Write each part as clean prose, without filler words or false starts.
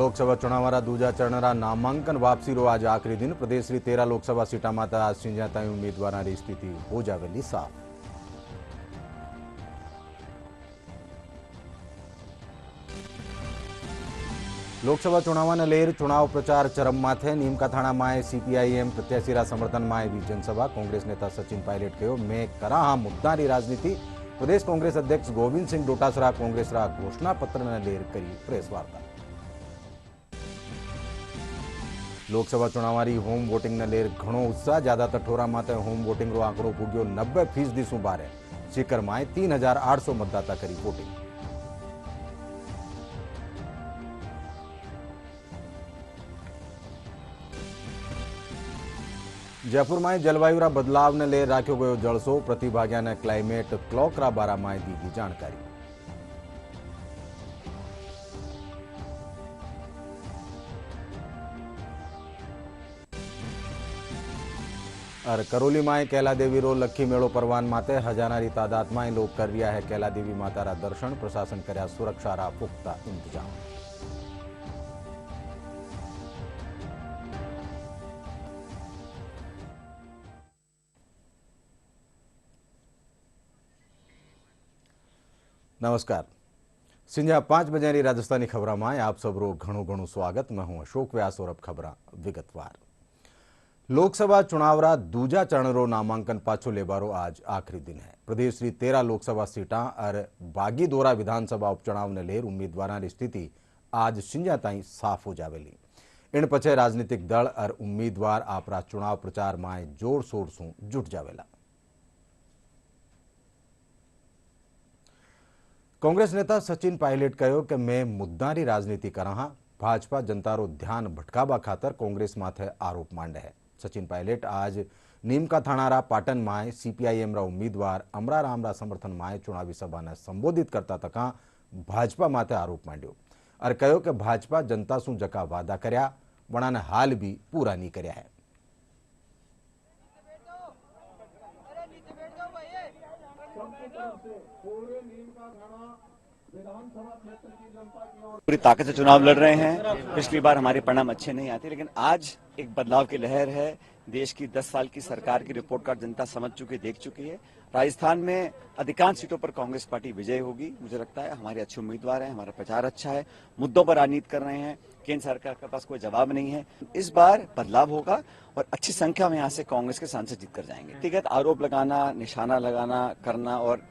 लोकसभा चुनावरा दूजा चरणरा नामांकन वापसीरो आज आखरी दिन। प्रदेशनी 13 लोकसभा सीटा माटे आज सींजाताई उम्मीदवारों स्थिति हो जावेली साफ। लोकसभा चुनाव लेर चुनाव प्रचार चरम माथे। नीमकाथाणा माए सीपीआईएम प्रत्याशीरा समर्थन माए भी जनसभा। कांग्रेस नेता सचिन पायलट कहो, मैं करा हाँ मुद्दानी राजनीति। प्रदेश कांग्रेस अध्यक्ष गोविंद सिंह डोटासरा कांग्रेसरा घोषणा पत्र ने लेर करी प्रेस वार्ता। लोकसभा चुनावारी होम वोटिंग ने लेर घणो उत्साह। ज्यादातर ठोरा माटे होम वोटिंग रो आंकड़ो पुग्यो 90% सु बारे। सीकर माए 3800 मतदाता करी वोटिंग। जयपुर में जलवायुरा बदलाव ने ले राख्यो गयो जलसो। प्रतिभागिया ने क्लाइमेट क्लॉकरा बारा में दी जानकारी। और करोली में कैलादेवी रो लक्खी मेड़ो परवान माते हजारारी तादाद में लोग कर रहा है कैलादेवी मातारा दर्शन। प्रशासन कर्या सुरक्षारा पुख्ता इंतजाम। नमस्कार। संजा 5 बजे राजस्थानी खबर में आप सबरो घणु स्वागत। मैं हूं अशोक व्यास और अब खबर विगतवार। लोकसभा चुनावरा दूजा चरणरो नामांकन पाछो लेबारो आज आखरी दिन है। प्रदेश की 13 लोकसभा सीटा और बागीदोरा विधानसभा उपचुनाव ने लेर उम्मीदवारों की स्थिति आज सिंजा ताई साफ हो जावेली। इन पछे राजनीतिक दल और उम्मीदवार आपरा चुनाव प्रचार में जोर शोर से जुट जावेला। कांग्रेस नेता सचिन पायलट कहो कि मैं मुद्दानी राजनीति करा हाँ। भाजपा जनतारो ध्यान भटकावा खातर कांग्रेस माथे आरोप मांडे है। सचिन पायलट आज नीमकाथाणारा पाटन में सीपीआईएम रा उम्मीदवार अमरारामरा समर्थन में चुनावी सभा ने संबोधित करता तका भाजपा माथे आरोप मांड्यो और कहो कि भाजपा जनता सु जका वादा कर्या वणा ने हाल भी पूरा नहीं कर्या है। पूरी ताकत से चुनाव लड़ रहे हैं। पिछली बार हमारे परिणाम अच्छे नहीं आते, लेकिन आज एक बदलाव की लहर है। देश की 10 साल की सरकार की रिपोर्ट कार्ड जनता समझ चुकी, देख चुकी है। राजस्थान में अधिकांश सीटों पर कांग्रेस पार्टी विजय होगी। मुझे लगता है हमारे अच्छे उम्मीदवार हैं, हमारा प्रचार अच्छा है, मुद्दों पर राजनीति कर रहे हैं। केंद्र सरकार के पास कोई जवाब नहीं है। इस बार बदलाव होगा और अच्छी संख्या में यहाँ से कांग्रेस के सांसद जीत कर जाएंगे। व्यक्तिगत आरोप लगाना, निशाना लगाना करना और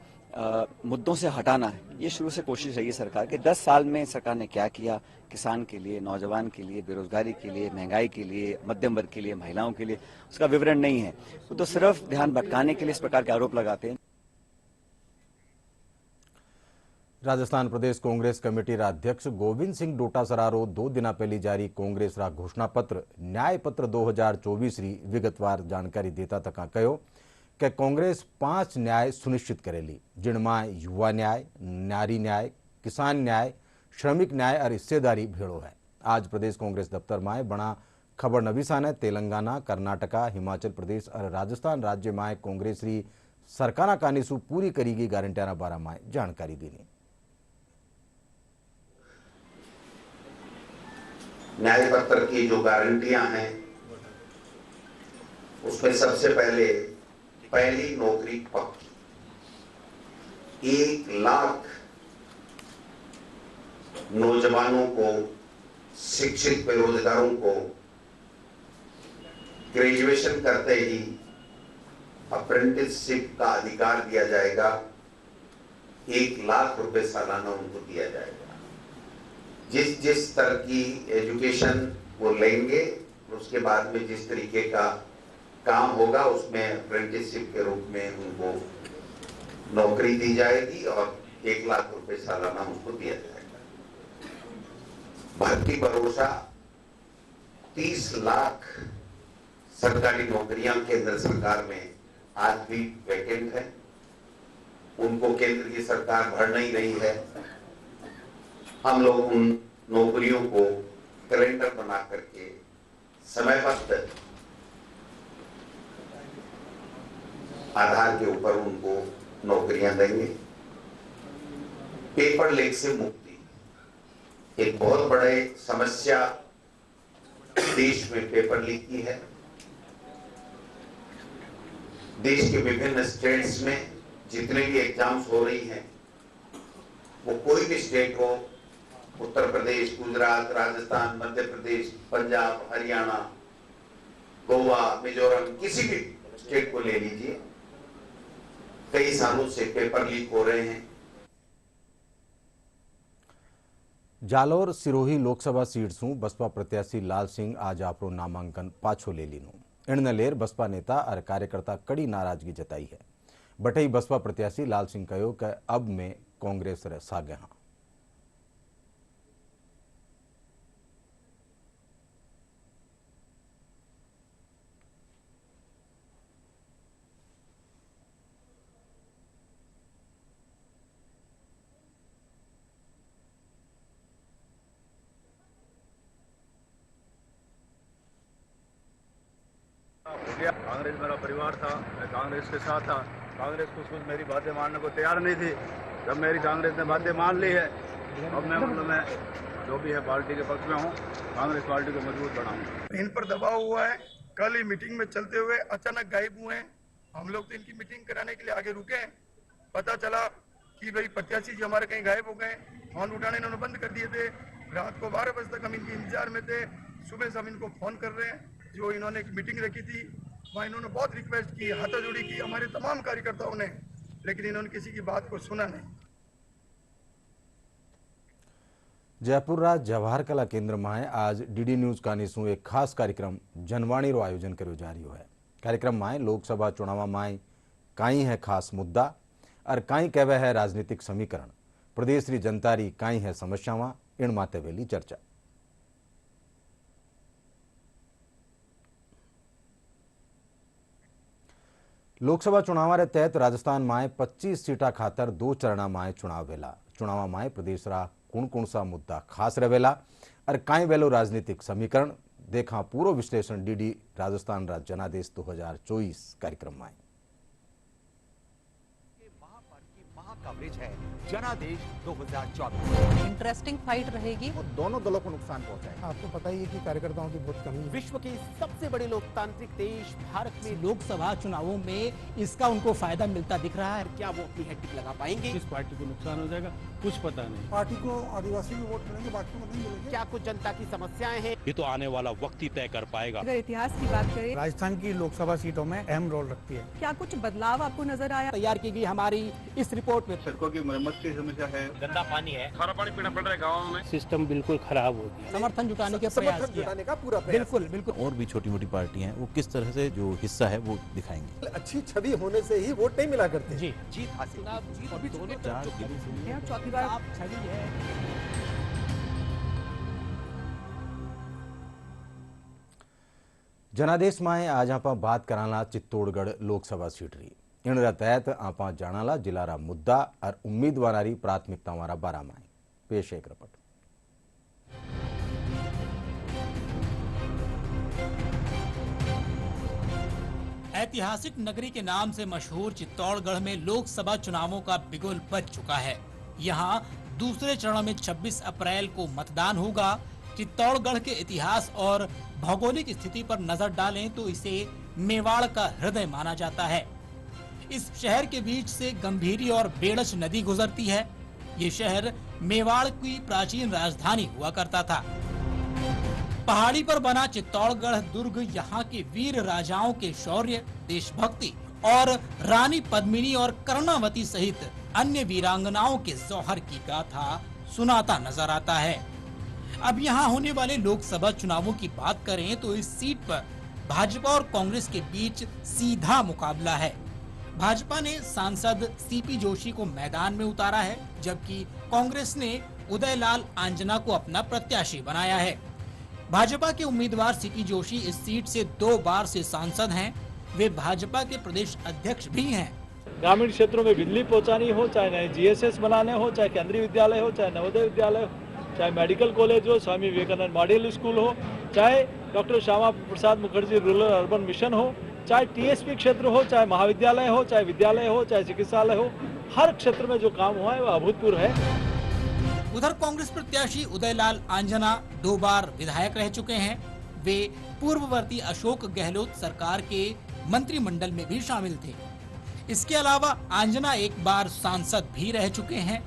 मुद्दों से हटाना है, ये शुरू से कोशिश रही है सरकार के। 10 साल में सरकार ने क्या किया किसान के लिए, नौजवान के लिए, बेरोजगारी के लिए, महंगाई के लिए, मध्यम वर्ग के लिए, महिलाओं के लिए, उसका विवरण नहीं है। तो सिर्फ ध्यान भटकाने के लिए इस प्रकार के आरोप लगाते हैं। राजस्थान प्रदेश कांग्रेस कमेटी रा अध्यक्ष गोविंद सिंह डोटासरा रो 2 दिन पहली जारी कांग्रेस रा घोषणा पत्र न्याय पत्र 2024 री विगतवार जानकारी देता तका कहो कि कांग्रेस 5 न्याय सुनिश्चित करेली, जिनमें युवा न्याय, नारी न्याय, किसान न्याय, श्रमिक न्याय और हिस्सेदारी भेड़ो है। आज प्रदेश कांग्रेस दफ्तर में बना खबर नवीसा ने तेलंगाना, कर्नाटका, हिमाचल प्रदेश और राजस्थान राज्य में कांग्रेस री सरकारा कानीसु पूरी करीगी गारंटियां बारा में जानकारी दी। न्याय पत्र की जो गारंटियां हैं उसमें सबसे पहली नौकरी पक्की। 1 लाख नौजवानों को, शिक्षित बेरोजगारों को ग्रेजुएशन करते ही अप्रेंटिसशिप का अधिकार दिया जाएगा। 1 लाख रुपए सालाना उनको दिया जाएगा। जिस स्तर की एजुकेशन वो लेंगे, उसके बाद में जिस तरीके का काम होगा उसमें अप्रेंटिसशिप के रूप में उनको नौकरी दी जाएगी और 1 लाख रुपए सालाना उनको दिया जाएगा। भर्ती भरोसा 30 लाख सरकारी नौकरियां केंद्र सरकार में आज भी वैकेंट है, उनको केंद्र की सरकार भर नहीं रही है। हम लोग उन नौकरियों को कैलेंडर बना करके समयबद्ध आधार के ऊपर उनको नौकरियां देंगे। पेपर लीक से मुक्ति, एक बहुत बड़े समस्या देश में पेपर लीक की है। देश के विभिन्न स्टेट्स में जितने भी एग्जाम्स हो रही हैं, वो कोई भी स्टेट हो, उत्तर प्रदेश, गुजरात, राजस्थान, मध्य प्रदेश, पंजाब, हरियाणा, गोवा, मिजोरम, किसी भी स्टेट को ले लीजिए, कई सालों से पेपर लीक हो रहे हैं। जालोर सिरोही लोकसभा सीट सू बसपा प्रत्याशी लाल सिंह आज आपरो नामांकन पाछो ले लीनु। इनने लेर बसपा नेता और कार्यकर्ता कड़ी नाराजगी जताई है। बटई बसपा प्रत्याशी लाल सिंह कहो कि अब में कांग्रेस रे सागे हाँ। कांग्रेस मेरा परिवार था, मैं कांग्रेस के साथ था। कांग्रेस कुछ मेरी बातें मानने को तैयार नहीं थी। जब मेरी कांग्रेस ने बातें मान ली है, अब मैं जो भी है पार्टी के पक्ष में हूँ, कांग्रेस पार्टी को मजबूत बनाऊंगा। इन पर दबाव हुआ है। कल ही मीटिंग में चलते हुए अचानक गायब हुए हैं। हम लोग तो इनकी मीटिंग कराने के लिए आगे रुके हैं। पता चला कि भाई प्रत्याशी जी हमारे कहीं गायब हो गए। फोन उठाने इन्होंने बंद कर दिए थे। रात को 12 बजे तक हम इनके इंतजार में थे। सुबह से हम इनको फोन कर रहे हैं। जो इन्होंने एक मीटिंग रखी थी, वहाँ इन्होंने बहुत रिक्वेस्ट की, हाथाजोड़ी की हमारे तमाम कार्यकर्ताओं ने, लेकिन इन्होंने किसी की बात को सुना नहीं। जयपुर राज जवाहर कला केंद्र में आज डीडी न्यूज कानीसू एक खास कार्यक्रम जनवाणी रो आयोजन करो जा रही है। कार्यक्रम में लोकसभा चुनाव में काई है खास मुद्दा और काई कहवे है राजनीतिक समीकरण, प्रदेश री जनता री काई है समस्यावां, इन माते वेली चर्चा। लोकसभा चुनाव रे तहत राजस्थान में 25 सीटा खातर 2 चरणा में चुनाव वेला। चुनाव में प्रदेश रा कौन सा मुद्दा खास रहेला और काई वेलो राजनीतिक समीकरण देखा पूरा विश्लेषण डीडी राजस्थान रा जनादेश 2024 कार्यक्रम में। कवरेज है जनादेश 2024। इंटरेस्टिंग फाइट रहेगी। वो दोनों दलों को नुकसान पहुंचाएगा। आपको पता ही है कि कार्यकर्ताओं की बहुत कमी है। विश्व के सबसे बड़े लोकतांत्रिक देश भारत में लोकसभा चुनावों में इसका उनको फायदा मिलता दिख रहा है। क्या वो अपनी हैट्रिक लगा पाएंगे? किस पार्टी को नुकसान हो जाएगा कुछ पता नहीं। पार्टी को आदिवासी भी वोट मिलेंगे, बाकी को नहीं मिलेंगे। क्या कुछ जनता की समस्याएं हैं? ये तो आने वाला वक्त ही तय कर पाएगा। अगर इतिहास की बात करें, राजस्थान की लोकसभा सीटों में अहम रोल रखती है। क्या कुछ बदलाव आपको नजर आया? तैयार की गई हमारी इस रिपोर्ट में सड़कों की मरम्मत की समस्या है, गंदा पानी है, खारा पानी पीना पड़ रहा है गाँव में। सिस्टम बिल्कुल खराब हो गया। समर्थन जुटाने के प्रयास किया। का पूरा प्रयास। बिल्कुल। और भी छोटी मोटी पार्टियां हैं, वो किस तरह से जो हिस्सा है वो दिखाएंगे। अच्छी छवि होने से ही वोट नहीं मिला करते। जी जीत हासिल। चौथी बार आप छवि है। जनादेश में आज आप बात कराला चित्तौड़गढ़ लोकसभा सीट रही। इन तहत आप जानाला जिला रा मुद्दा और उम्मीदवार प्राथमिकताओं रा बारा में पेश एक रिपोर्ट। ऐतिहासिक नगरी के नाम से मशहूर चित्तौड़गढ़ में लोकसभा चुनावों का बिगुल बज चुका है। यहाँ दूसरे चरण में 26 अप्रैल को मतदान होगा। चित्तौड़गढ़ के इतिहास और भौगोलिक स्थिति पर नजर डालें तो इसे मेवाड़ का हृदय माना जाता है। इस शहर के बीच से गंभीरी और बेड़च नदी गुजरती है। ये शहर मेवाड़ की प्राचीन राजधानी हुआ करता था। पहाड़ी पर बना चित्तौड़गढ़ दुर्ग यहाँ के वीर राजाओं के शौर्य, देशभक्ति और रानी पद्मिनी और कर्णावती सहित अन्य वीरांगनाओं के जौहर की गाथा सुनाता नजर आता है। अब यहाँ होने वाले लोकसभा चुनावों की बात करें तो इस सीट पर भाजपा और कांग्रेस के बीच सीधा मुकाबला है। भाजपा ने सांसद सीपी जोशी को मैदान में उतारा है, जबकि कांग्रेस ने उदयलाल आंजना को अपना प्रत्याशी बनाया है। भाजपा के उम्मीदवार सीपी जोशी इस सीट से 2 बार से सांसद हैं। वे भाजपा के प्रदेश अध्यक्ष भी हैं। ग्रामीण क्षेत्रों में बिजली पहुंचानी हो, चाहे नए जीएसएस बनाने हो, चाहे केंद्रीय विद्यालय हो, चाहे नवोदय विद्यालय हो, चाहे मेडिकल कॉलेज हो, स्वामी विवेकानंद मॉडल स्कूल हो, चाहे doctor Shyama Prasad Mukherjee rural urban mission हो, चाहे टीएसपी क्षेत्र हो, चाहे महाविद्यालय हो, चाहे विद्यालय हो, चाहे चिकित्सालय हो, हर क्षेत्र में जो काम हुआ है वो अभूतपूर्व है। उधर कांग्रेस प्रत्याशी उदयलाल आंजना 2 बार विधायक रह चुके हैं। वे पूर्ववर्ती अशोक गहलोत सरकार के मंत्रिमंडल में भी शामिल थे। इसके अलावा आंजना 1 बार सांसद भी रह चुके हैं।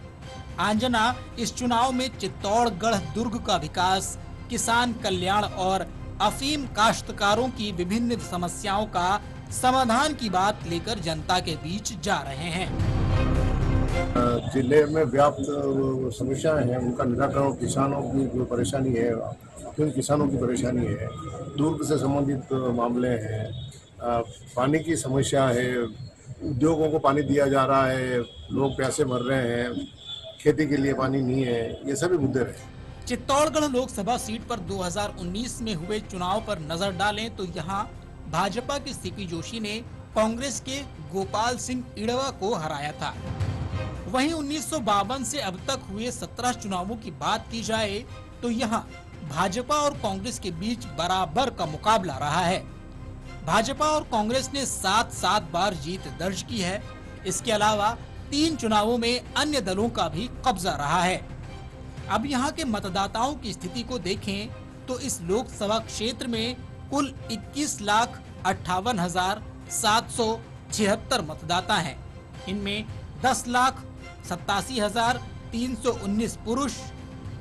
आंजना इस चुनाव में चित्तौड़गढ़ दुर्ग का विकास, किसान कल्याण और अफीम काश्तकारों की विभिन्न समस्याओं का समाधान की बात लेकर जनता के बीच जा रहे हैं। जिले में व्याप्त समस्याएं हैं, उनका निराकरण, किसानों की जो परेशानी है, क्योंकि किसानों की परेशानी है, दुर्ग से संबंधित मामले हैं, पानी की समस्या है, उद्योगों को पानी दिया जा रहा है, लोग प्यासे मर रहे हैं, खेती के लिए पानी नहीं है, ये सभी मुद्दे रहे। चित्तौड़गढ़ लोकसभा सीट पर 2019 में हुए चुनाव पर नजर डालें तो यहाँ भाजपा के सीपी जोशी ने कांग्रेस के गोपाल सिंह इड़वा को हराया था। वहीं 1952 से अब तक हुए 17 चुनावों की बात की जाए तो यहाँ भाजपा और कांग्रेस के बीच बराबर का मुकाबला रहा है। भाजपा और कांग्रेस ने 7-7 बार जीत दर्ज की है। इसके अलावा 3 चुनावों में अन्य दलों का भी कब्जा रहा है। अब यहाँ के मतदाताओं की स्थिति को देखें तो इस लोकसभा क्षेत्र में कुल 21,58,776 मतदाता हैं। इनमें 10,87,319 पुरुष,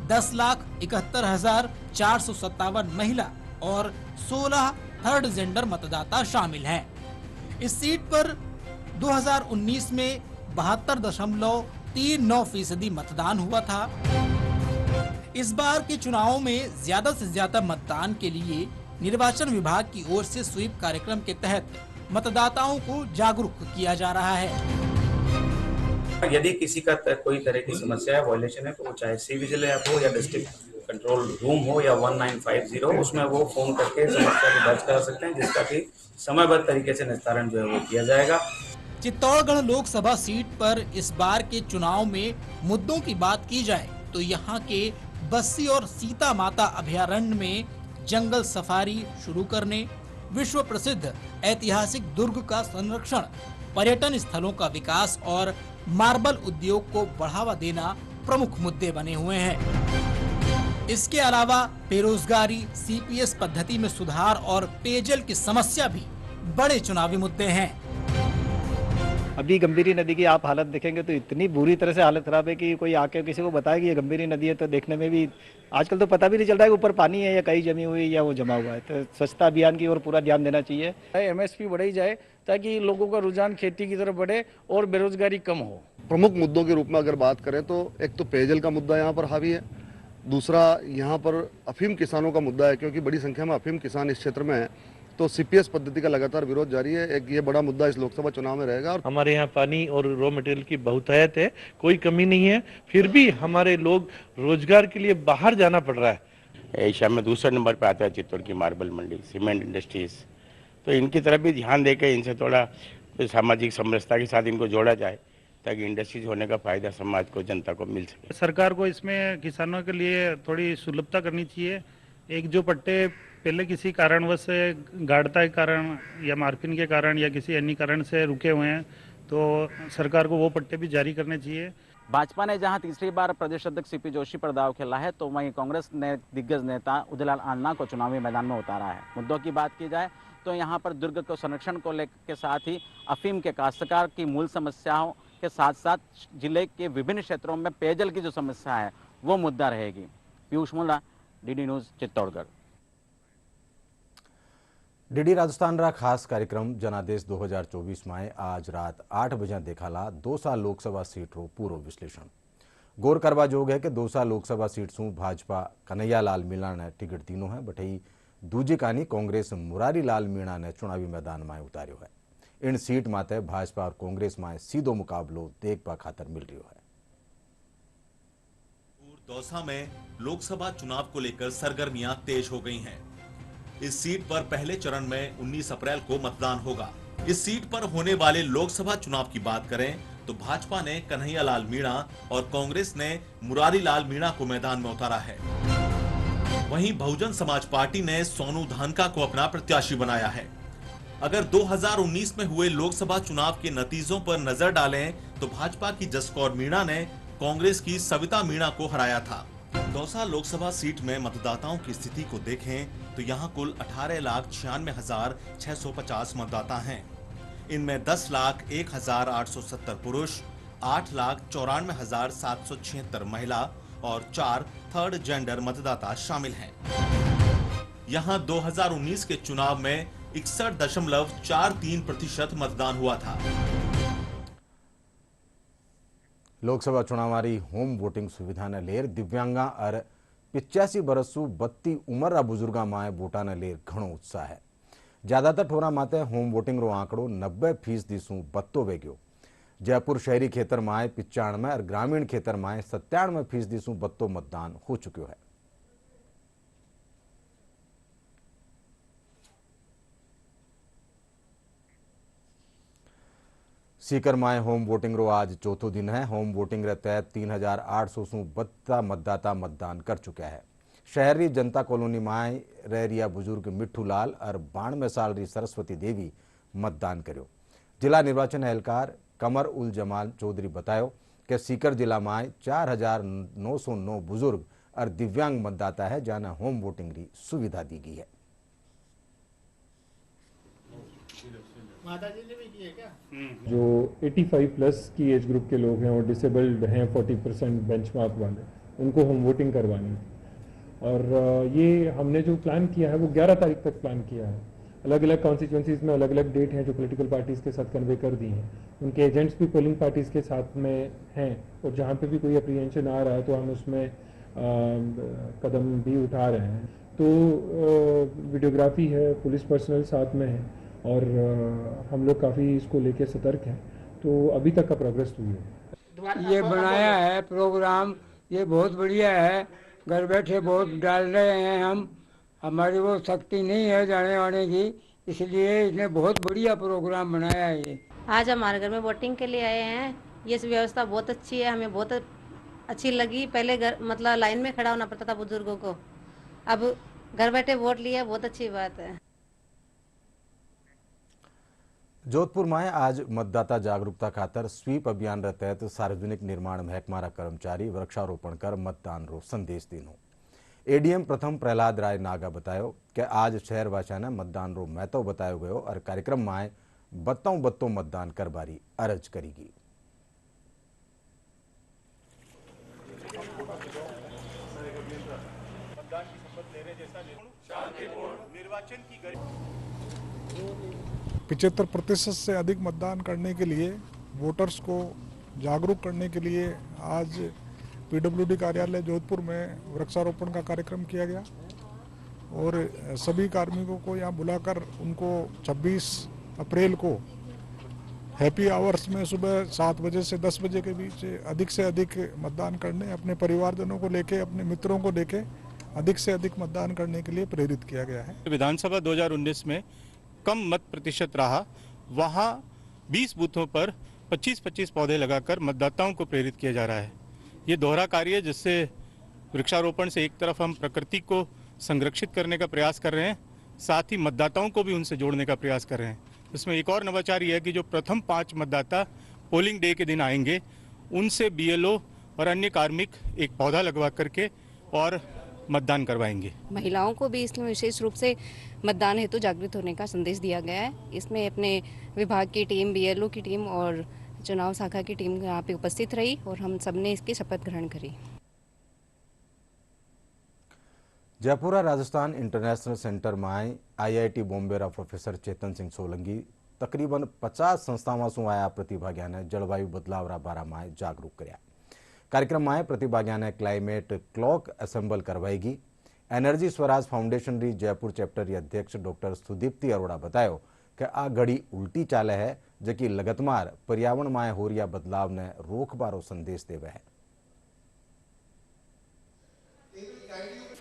10,71,457 महिला और 16 थर्ड जेंडर मतदाता शामिल हैं। इस सीट पर 2019 में 72.39% मतदान हुआ था। इस बार के चुनाव में ज्यादा से ज्यादा मतदान के लिए निर्वाचन विभाग की ओर से स्वीप कार्यक्रम के तहत मतदाताओं को जागरूक किया जा रहा है। यदि किसी का कोई तरह की समस्या है, वायलेशन है, तो वो चाहे सी विजिल ऐप हो या डिस्ट्रिक्ट कंट्रोल रूम हो या 1950, उसमें वो फोन करके समस्या को दर्ज करा सकते हैं, जिसका कि समयबद्ध तरीके से निस्तारण जो है वो किया जाएगा। चित्तौड़गढ़ लोकसभा सीट पर इस बार के चुनाव में मुद्दों की बात की जाए तो यहाँ के बस्सी और सीता माता अभयारण्य में जंगल सफारी शुरू करने, विश्व प्रसिद्ध ऐतिहासिक दुर्ग का संरक्षण, पर्यटन स्थलों का विकास और मार्बल उद्योग को बढ़ावा देना प्रमुख मुद्दे बने हुए हैं। इसके अलावा बेरोजगारी, सीपीएस पद्धति में सुधार और पेयजल की समस्या भी बड़े चुनावी मुद्दे हैं। अभी गंभीरी नदी की आप हालत देखेंगे तो इतनी बुरी तरह से हालत खराब है कि कोई आके किसी को बताए कि ये गंभीरी नदी है तो देखने में भी आजकल तो पता भी नहीं चलता है कि ऊपर पानी है या कहीं जमी हुई या वो जमा हुआ है। तो स्वच्छता अभियान की ओर पूरा ध्यान देना चाहिए। एमएसपी बढ़ाई जाए ताकि लोगों का रुझान खेती की तरफ बढ़े और बेरोजगारी कम हो। प्रमुख मुद्दों के रूप में अगर बात करें तो एक तो पेयजल का मुद्दा यहाँ पर हावी है, दूसरा यहाँ पर अफीम किसानों का मुद्दा है, क्योंकि बड़ी संख्या में अफीम किसान इस क्षेत्र में है, तो सीपीएस पद्धति का लगातार विरोध जारी है। एक ये बड़ा मुद्दा इस लोकसभा चुनाव में रहेगा। और हमारे यहाँ पानी और रॉ मटेरियल की बहुतायत है, कोई कमी नहीं है, फिर भी हमारे लोग रोजगार के लिए बाहर जाना पड़ रहा है। एशिया में दूसरे नंबर पर आता है चित्तौड़ की मार्बल मंडी, सीमेंट इंडस्ट्रीज, तो इनकी तरफ भी ध्यान देकर इनसे थोड़ा सामाजिक समरसता के साथ इनको जोड़ा जाए ताकि इंडस्ट्रीज होने का फायदा समाज को, जनता को मिल सके। सरकार को इसमें किसानों के लिए थोड़ी सुलभता करनी चाहिए। एक जो पट्टे पहले किसी कारणवश से गाढ़ता के कारण या मार्किन के कारण या किसी अन्य कारण से रुके हुए हैं, तो सरकार को वो पट्टे भी जारी करने चाहिए। भाजपा ने जहां तीसरी बार प्रदेश अध्यक्ष सीपी जोशी पर दाव खेला है, तो वहीं कांग्रेस ने दिग्गज नेता उदयलाल आंजना को चुनावी मैदान में उतारा है। मुद्दों की बात की जाए तो यहाँ पर दुर्ग को संरक्षण को लेकर के साथ ही अफीम के काश्तकार की मूल समस्याओं के साथ साथ जिले के विभिन्न क्षेत्रों में पेयजल की जो समस्या है वो मुद्दा रहेगी। Piyush Mulla, DD news, Chittorgarh. DD Rajasthan रा खास कार्यक्रम जनादेश 2024 में आज रात 8 बजे देखाला 2 लोकसभा सीट रो पूरो विश्लेषण। गौर करवा जोग है कि 2 लोकसभा सीट सू भाजपा कन्हैयालाल मीणा ने टिकट तीनों है, बटई दूजी कानी कांग्रेस मुरारी लाल मीणा ने चुनावी मैदान में उतार्यो है। इन सीट माते भाजपा और कांग्रेस में सीधो मुकाबलो देखबा खातर मिल रही है। दौसा में लोकसभा चुनाव को लेकर सरगर्मियां तेज हो गई हैं। इस सीट पर पहले चरण में 19 अप्रैल को मतदान होगा। इस सीट पर होने वाले लोकसभा चुनाव की बात करें तो भाजपा ने कन्हैयालाल मीणा और कांग्रेस ने मुरारी लाल मीणा को मैदान में उतारा है। वहीं बहुजन समाज पार्टी ने सोनू धानका को अपना प्रत्याशी बनाया है। अगर 2019 में हुए लोकसभा चुनाव के नतीजों पर नजर डालें तो भाजपा की जसकौर मीणा ने कांग्रेस की सविता मीणा को हराया था। दौसा लोकसभा सीट में मतदाताओं की स्थिति को देखें तो यहां कुल 18,96,650 मतदाता हैं। इनमें 10,01,870 पुरुष, 8,94,776 महिला और 4 थर्ड जेंडर मतदाता शामिल हैं। यहां 2019 के चुनाव में 61.43% मतदान हुआ था। लोकसभा चुनावारी होम वोटिंग सुविधा ने लेर दिव्यांगा और 85 बरसू बत्ती उमर बुजुर्गा माए वोटा ने लेर घणो उत्साह है। ज्यादातर ठोरा माते होम वोटिंग रो आंकड़ो 90% सू बत्तो वेग्यो। जयपुर शहरी खेतर माए 95 और ग्रामीण खेतर माए 97% सू बत्तो मतदान हो चुक्यो है। सीकर माए होम वोटिंग रो आज चौथो दिन है। होम वोटिंग रे तहत 3,800 सू बत्ता मतदाता मतदान कर चुका है। शहरी जनता कॉलोनी माए रह बुजुर्ग मिठू लाल और 92 साल री सरस्वती देवी मतदान करो। जिला निर्वाचन एहलकार कमर उल जमाल चौधरी बतायो कि सीकर जिला में 4,909 बुजुर्ग और दिव्यांग मतदाता है जहां होम वोटिंग री सुविधा दी गई है। जो 85 प्लस की एज ग्रुप के लोग हैं और डिसेबल्ड हैं 40% बेंचमार्क वाले, उनको होम वोटिंग करवानी है। और ये हमने जो प्लान किया है वो 11 तारीख तक प्लान किया है। अलग अलग कॉन्स्टिट्यूंसीज में अलग अलग डेट हैं जो पॉलिटिकल पार्टीज़ के साथ कन्वे कर दी हैं। उनके एजेंट्स भी पोलिंग पार्टीज़ के साथ में हैं और जहाँ पे भी कोई अप्रीहेंशन आ रहा है तो हम उसमें कदम भी उठा रहे हैं। तो वीडियोग्राफी है, पुलिस पर्सनल साथ में है और हम लोग काफ़ी इसको लेके सतर्क हैं। तो अभी तक का प्रोग्रेस हुई है। ये बनाया है प्रोग्राम, ये बहुत बढ़िया है। घर बैठे वोट डाल रहे हैं हम, हमारी वो शक्ति नहीं है जाने वाने की, इसलिए इसने बहुत बढ़िया प्रोग्राम बनाया है। ये आज हमारे घर में वोटिंग के लिए आए हैं। ये व्यवस्था बहुत अच्छी है, हमें बहुत अच्छी लगी। पहले घर मतलब लाइन में खड़ा होना पड़ता था बुजुर्गों को, अब घर बैठे वोट लिया, बहुत अच्छी बात है। जोधपुर में आज मतदाता जागरूकता खातर स्वीप अभियान रे तहत सार्वजनिक निर्माण महकमा रा कर्मचारी वृक्षारोपण कर मतदान रो संदेश दीनो। एडीएम प्रथम प्रहलाद राय नागा बतायो कि आज शहरवासियों ने मतदान रो महत्व बतायो गयो और कार्यक्रम में बत्तों मतदान करबारी अर्ज करीगी। निर्वाचन की 75% से अधिक मतदान करने के लिए वोटर्स को जागरूक करने के लिए आज पीडब्ल्यूडी कार्यालय जोधपुर में वृक्षारोपण का कार्यक्रम किया गया और सभी कार्मिकों को यहाँ बुलाकर उनको 26 अप्रैल को हैप्पी आवर्स में सुबह 7 बजे से 10 बजे के बीच अधिक से अधिक मतदान करने, अपने परिवारजनों को लेके, अपने मित्रों को लेके अधिक से अधिक मतदान करने के लिए प्रेरित किया गया है। विधानसभा 2019 में कम मत प्रतिशत रहा, वहाँ 20 बूथों पर 25-25 पौधे लगाकर मतदाताओं को प्रेरित किया जा रहा है। ये दोहरा कार्य है जिससे वृक्षारोपण से एक तरफ हम प्रकृति को संरक्षित करने का प्रयास कर रहे हैं, साथ ही मतदाताओं को भी उनसे जोड़ने का प्रयास कर रहे हैं। इसमें एक और नवाचार यह है कि जो प्रथम 5 मतदाता पोलिंग डे के दिन आएंगे उनसे बीएलओ और अन्य कार्मिक एक पौधा लगवा करके और मतदान करवाएंगे। महिलाओं को भी इसमें विशेष रूप से मतदान हेतु जागृत होने का संदेश दिया गया है। इसमें अपने विभाग की टीम, बीएलओ की टीम और चुनाव शाखा की टीम यहाँ पे उपस्थित रही और हम सबने इसकी शपथ ग्रहण करी। जयपुरा राजस्थान इंटरनेशनल सेंटर में आईआईटी बॉम्बे रा प्रोफेसर चेतन सिंह सोलंकी तकरीबन 50 संस्थाओं से आया प्रतिभागियों ने जलवायु बदलाव रा बारा में जागरूक कराया। कार्यक्रम में प्रतिभागियों ने क्लाइमेट क्लॉक असेंबल करवाएगी। एनर्जी स्वराज फाउंडेशन री जयपुर चैप्टर री अध्यक्ष डॉक्टर सुदीप्ति अरोड़ा बतायो कि आ घड़ी उल्टी चाले है जबकि लगतमार पर्यावरण में हो रिया बदलाव ने रोकबारो संदेश देवे है।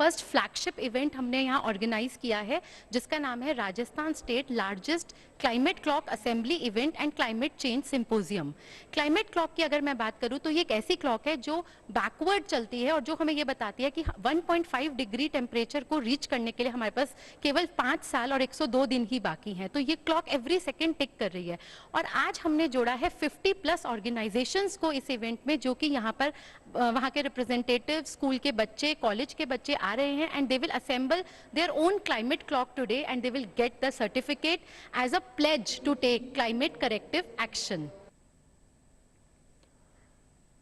फर्स्ट फ्लैगशिप इवेंट हमने यहाँ ऑर्गेनाइज किया है, जिसका नाम है Rajasthan state largest climate clock assembly event and climate change symposium. Climate clock की अगर मैं बात करूँ तो ये एक ऐसी क्लॉक है जो बैकवर्ड चलती है और जो हमें ये बताती है कि 1.5 डिग्री टेम्परेचर को रीच करने के लिए हमारे पास केवल 5 साल और 102 दिन ही बाकी हैं। तो ये क्लॉक एवरी सेकेंड टिक कर रही है और आज हमने जोड़ा है 50+ ऑर्गेनाइजेशंस को इस इवेंट में, जो कि यहाँ पर वहाँ के रिप्रेजेंटेटिव, स्कूल के बच्चे, कॉलेज के बच्चे आ रहे हैं and they will assemble their own climate clock today and they will get the certificate as a pledge to take climate corrective action.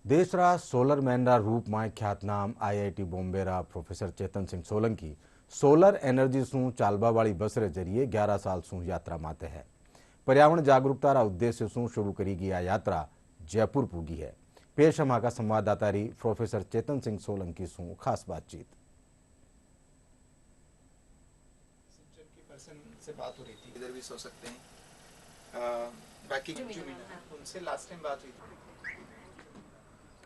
देशरा सोलर मैनरा रूप में ख्यातनाम IIT बॉम्बेरा professor Chetan Singh Solanki solar energy सू चालबा वाली बस रे जरिए 11 साल सू यात्रा माते है। पर्यावरण जागरूकता रा उद्देश्य सू शुरू करी गई आ यात्रा जयपुर पूगी है। पेश हम का संवाददाता री प्रोफेसर चेतन सिंह सोलंकी सू खास बातचीत। से बात हो रही थी, इधर भी सो सकते हैं, बाकी उनसे लास्ट टाइम बात हुई थी।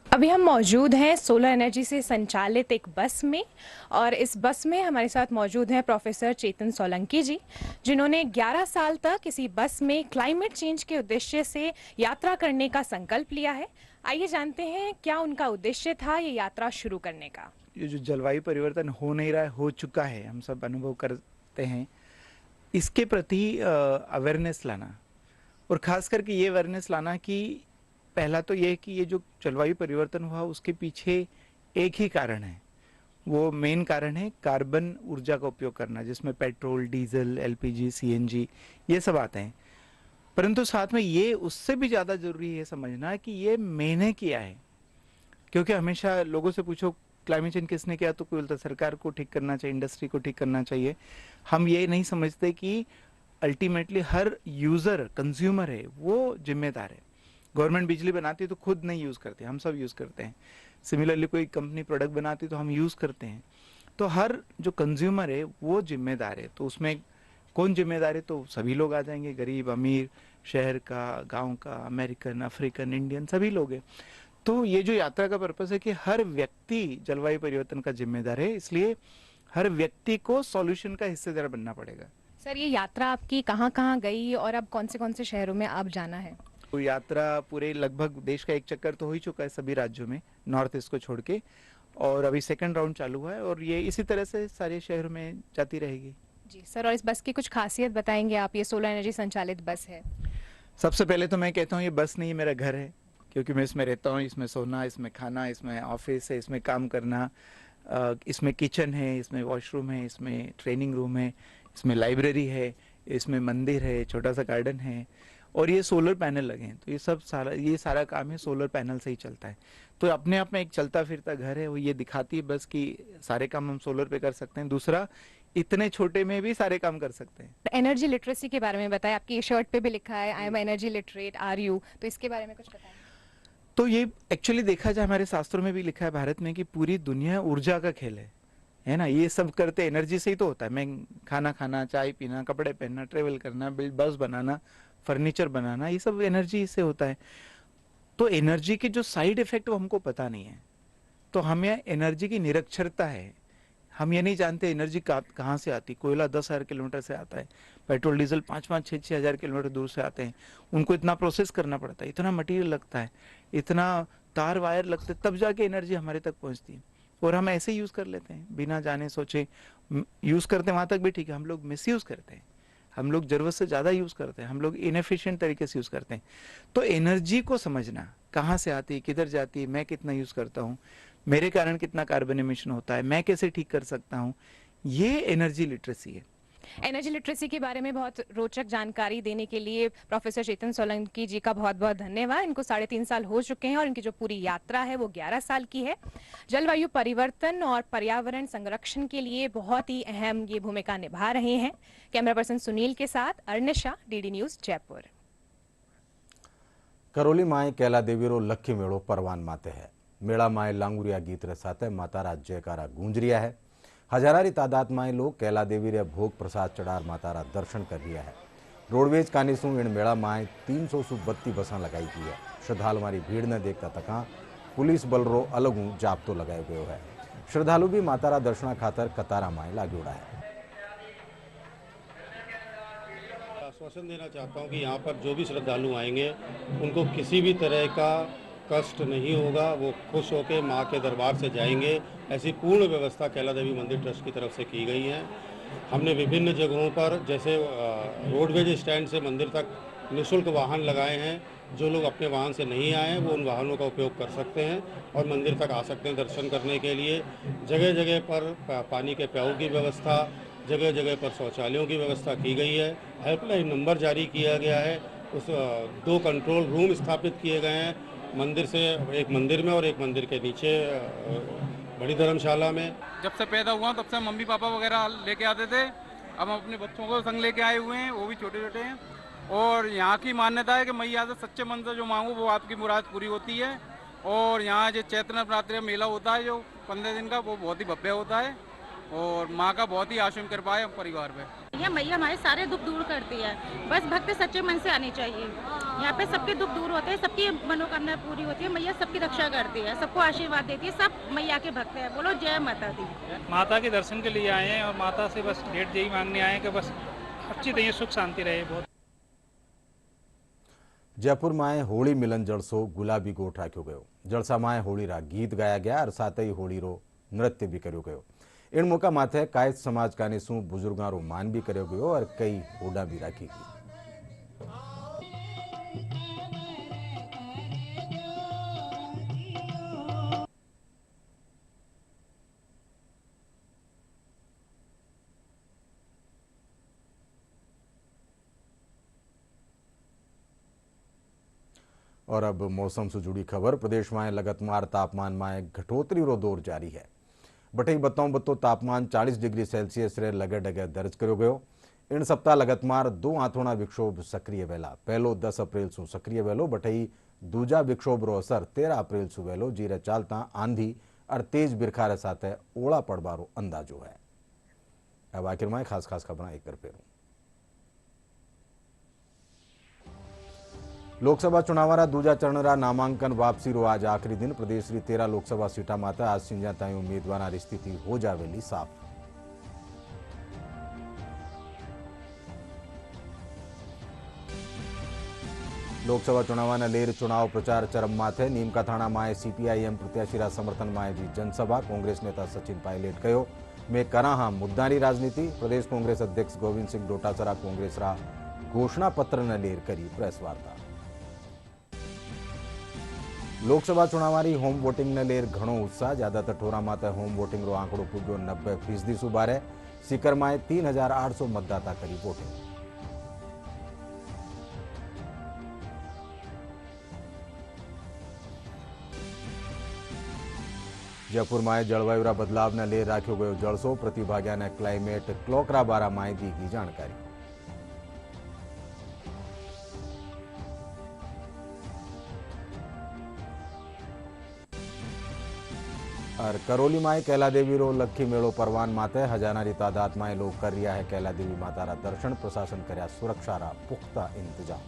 अभी हम मौजूद हैं सोलर एनर्जी से संचालित एक बस में और इस बस में हमारे साथ मौजूद हैं प्रोफेसर चेतन सोलंकी जी, जिन्होंने 11 साल तक इसी बस में क्लाइमेट चेंज के उद्देश्य से यात्रा करने का संकल्प लिया है। आइए जानते हैं क्या उनका उद्देश्य था ये यात्रा शुरू करने का। ये जो जलवायु परिवर्तन हो नहीं रहा है, हो चुका है, हम सब अनुभव करते हैं, इसके प्रति अवेयरनेस लाना और खास करके ये अवेयरनेस लाना कि पहला तो ये कि ये जो जलवायु परिवर्तन हुआ उसके पीछे एक ही कारण है, वो मेन कारण है कार्बन ऊर्जा का उपयोग करना, जिसमें पेट्रोल, डीजल, LPG, CNG ये सब आते हैं। परंतु साथ में ये उससे भी ज़्यादा ज़रूरी है समझना कि ये मैंने किया है, क्योंकि हमेशा लोगों से पूछो क्लाइमेट चेंज किसने किया तो कोई बोलता सरकार को ठीक करना चाहिए, इंडस्ट्री को ठीक करना चाहिए। हम ये नहीं समझते कि अल्टीमेटली हर यूज़र, कंज्यूमर है, वो जिम्मेदार है। गवर्नमेंट बिजली बनाती है तो खुद नहीं यूज़ करते, हम सब यूज़ करते हैं। सिमिलरली कोई कंपनी प्रोडक्ट बनाती है तो हम यूज़ करते हैं। तो हर जो कंज्यूमर है वो जिम्मेदार है। तो उसमें कौन जिम्मेदार है? तो सभी लोग आ जाएंगे, गरीब, अमीर, शहर का, गांव का, अमेरिकन, अफ्रीकन, इंडियन, सभी लोग हैं। तो ये जो यात्रा का पर्पस है कि हर व्यक्ति जलवायु परिवर्तन का जिम्मेदार है, इसलिए हर व्यक्ति को सॉल्यूशन का हिस्सेदार बनना पड़ेगा। सर, ये यात्रा आपकी कहाँ कहाँ गई और अब कौन से शहरों में आप जाना है? तो यात्रा पूरे लगभग देश का एक चक्कर तो हो ही चुका है सभी राज्यों में, नॉर्थ ईस्ट को छोड़ के, और अभी सेकंड राउंड चालू हुआ है और ये इसी तरह से सारे शहरों में जाती रहेगी। जी सर, और इस बस की कुछ खासियत बताएंगे आप? ये सोलर एनर्जी संचालित बस है। सबसे पहले तो मैं कहता हूँ ये बस नहीं, मेरा घर है, क्योंकि मैं इसमें रहता हूँ, इसमें सोना, इसमें खाना, इसमें ऑफिस है, इसमें काम करना, इसमें किचन है, इसमें वॉशरूम है, इसमें ट्रेनिंग रूम है, इसमें लाइब्रेरी है, इसमें मंदिर है, छोटा सा गार्डन है और ये सोलर पैनल लगे हैं। तो ये सारा काम है सोलर पैनल से ही चलता है। तो अपने आप में एक चलता फिरता घर है, वो ये दिखाती है बस कि सारे काम हम सोलर पे कर सकते हैं। दूसरा, इतने छोटे में भी सारे काम कर सकते हैं। एनर्जी लिटरेसी के बारे में बताएं, आपकी शर्ट पे भी लिखा है I am energy literate, are you, तो इसके बारे में कुछ बताएं। तो ये एक्चुअली देखा जाए हमारे शास्त्रों में भी लिखा है भारत में कि पूरी दुनिया ऊर्जा का खेल है ना। ये सब करते एनर्जी से ही तो होता है। मैं खाना खाना, चाय पीना, कपड़े पहनना, ट्रेवल करना, बस बनाना, फर्नीचर बनाना, ये सब एनर्जी से होता है। तो एनर्जी के जो साइड इफेक्ट वो हमको पता नहीं है। तो हमें एनर्जी की निरक्षरता है, हम ये नहीं जानते एनर्जी कहाँ से आती। कोयला 10,000 किलोमीटर से आता है, पेट्रोल डीजल 5-5, 6-6 हज़ार किलोमीटर दूर से आते हैं। उनको इतना प्रोसेस करना पड़ता है, इतना मटेरियल लगता है, इतना तार वायर लगते, तब जाके एनर्जी हमारे तक पहुँचती है। और हम ऐसे यूज़ कर लेते हैं बिना जाने सोचे, यूज़ करते हैं वहाँ तक भी ठीक है। हम लोग मिसयूज़ करते हैं, हम लोग ज़रूरत से ज़्यादा यूज़ करते हैं, हम लोग इनएफिशिएंट तरीके से यूज़ करते हैं। तो एनर्जी को समझना, कहाँ से आती है, किधर जाती है, मैं कितना यूज़ करता हूँ, मेरे कारण कितना कार्बन एमिशन होता है, मैं कैसे ठीक कर सकता हूँ, ये एनर्जी लिटरेसी है। एनर्जी लिटरेसी के बारे में बहुत रोचक जानकारी देने के लिए प्रोफेसर चेतन सोलंकी जी का बहुत बहुत धन्यवाद। इनको 3.5 साल हो चुके हैं और इनकी जो पूरी यात्रा है वो 11 साल की है। जलवायु परिवर्तन और पर्यावरण संरक्षण के लिए बहुत ही अहम ये भूमिका निभा रहे हैं। कैमरा पर्सन सुनील के साथ अर्निशा, DD न्यूज, जयपुर। करोली माए कैला देवीरो लक्खी मेड़ो परवान माते है। मेला माए लांगुरिया गीत रे साथे माता राज जयकारा गूंज रिया है। हजारारी तादाद में लोग कैला देवी रे भोग प्रसाद चढ़ार मातारा दर्शन कर रिया है। रोडवेज कानीसू इन मेला में 300 सु 32 बसा लगाई गई है। श्रद्धालुओं भीड़ ने देखता तका पुलिस बल रो अलग जाब्तो लगायो गयो है। श्रद्धालु भी मातारा दर्शना खातर कतारा में लागी उड़ा है। आश्वासन देना चाहता हूं कि यहाँ पर जो भी श्रद्धालु आएंगे उनको किसी भी तरह का कष्ट नहीं होगा, वो खुश होकर माँ के दरबार से जाएंगे। ऐसी पूर्ण व्यवस्था कैला देवी मंदिर ट्रस्ट की तरफ से की गई है। हमने विभिन्न जगहों पर जैसे रोडवेज स्टैंड से मंदिर तक निःशुल्क वाहन लगाए हैं। जो लोग अपने वाहन से नहीं आए वो उन वाहनों का उपयोग कर सकते हैं और मंदिर तक आ सकते हैं दर्शन करने के लिए। जगह जगह पर पानी के प्याऊ की व्यवस्था, जगह जगह पर शौचालयों की व्यवस्था की गई है। हेल्पलाइन नंबर जारी किया गया है। उस 2 कंट्रोल रूम स्थापित किए गए हैं मंदिर से, एक मंदिर में और एक मंदिर के नीचे बड़ी धर्मशाला में। जब से पैदा हुआ तब से मम्मी पापा वगैरह लेके आते थे। अब हम अपने बच्चों को संग लेके आए हुए हैं, वो भी छोटे छोटे हैं। और यहाँ की मान्यता है कि मैया से सच्चे मन से जो मांगो वो आपकी मुराद पूरी होती है। और यहाँ जो चैत्र नवरात्रि मेला होता है जो 15 दिन का, वो बहुत ही भव्य होता है और माँ का बहुत ही आशीर्वाद कृपा है परिवार पे। यह मैया हमारे सारे दुख दूर करती है, बस भक्त सच्चे मन से आनी चाहिए। यहाँ पे सबके दुख दूर होते हैं, सबकी मनोकामना पूरी होती है। मैया सबकी रक्षा करती है, सबको आशीर्वाद देती है। सब मैया के भक्त हैं। बोलो जय माता दी। माता के दर्शन के लिए आए हैं और माता से बस डेट यही मांगने आए हैं कि बस अच्छी तरह सुख शांति रहे। बहुत जयपुर में होली मिलन जलसो गुलाबी गोठ राख्यो गयो। जलसा में होली रा गीत गाया गया और साथ ही होली रो नृत्य भी कर्यो गयो। इन मौका माथे कायस्थ समाज का निशु बुजुर्गों रो मान भी कर्यो गयो और कई होड़ा भी राखी गई। और अब मौसम से जुड़ी खबर। प्रदेश में लगातार तापमान में घटोतरी रो दौर जारी है। बटई बत्तो तापमान 40 डिग्री सेल्सियस रे लगे डगे दर्ज करो गयो। इन सप्ताह लगातार 2 आथोना विक्षोभ सक्रिय वेला। पहलो 10 अप्रैल सु सक्रिय वेलो बटई दूजा विक्षोभ रो असर 13 अप्रैल सु वेलो, जीरे चालता आंधी और तेज बिरखारे साथे ओला पड़बारो अंदाजो है। अब आखिर में खास खबर एक कर फेरू। लोकसभा चुनावारा दूजा चरणरा नामांकन वापसी रो आज आखिरी दिन। प्रदेश री 13 लोकसभा सीटा माते आज सिंजा ताई उम्मीदवार स्थिति हो जावेली साफ। लोकसभा चुनावाना लेर चुनाव प्रचार चरम माथे। नीमका थाना में सीपीआईएम प्रत्याशी समर्थन में जी जनसभा। कांग्रेस नेता सचिन पायलट कहो मैं करा हाँ मुद्दानी राजनीति। प्रदेश कांग्रेस अध्यक्ष गोविंद सिंह डोटासरा कांग्रेस रा घोषणा पत्र ने लेर करी प्रेस वार्ता। लोकसभा चुनावारी होम वोटिंग ने लेर घणो उत्साह। ज्यादातर ठोरा माते होम वोटिंग रो आंकड़ो पुग्यो 90% सुबारे। सीकर में 3800 मतदाता करी वोटिंग। जयपुर में जलवायु बदलाव ने लेर राख्यो गयो जलसो। प्रतिभागिया ने क्लाइमेट क्लॉकरा बारा में दी गई जानकारी। और करौली में कैला देवी रो लक्खी मेड़ो परवान माते। हजारानी तादाद में लोग कर रिया है कैला देवी माता रा दर्शन। प्रशासन कर्या सुरक्षा रा पुख्ता इंतजाम।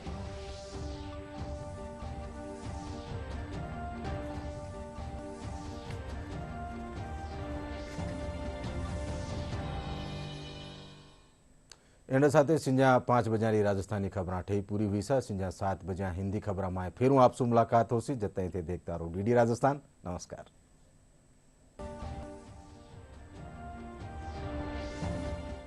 एंड साथे सिंजा 5 बजे राजस्थानी खबर ठई पूरी हुई सा। सिंजा 7 बजे हिंदी खबर में फिर आपसे मुलाकात होसी। जब तक देखता रहो डीडी राजस्थान। नमस्कार।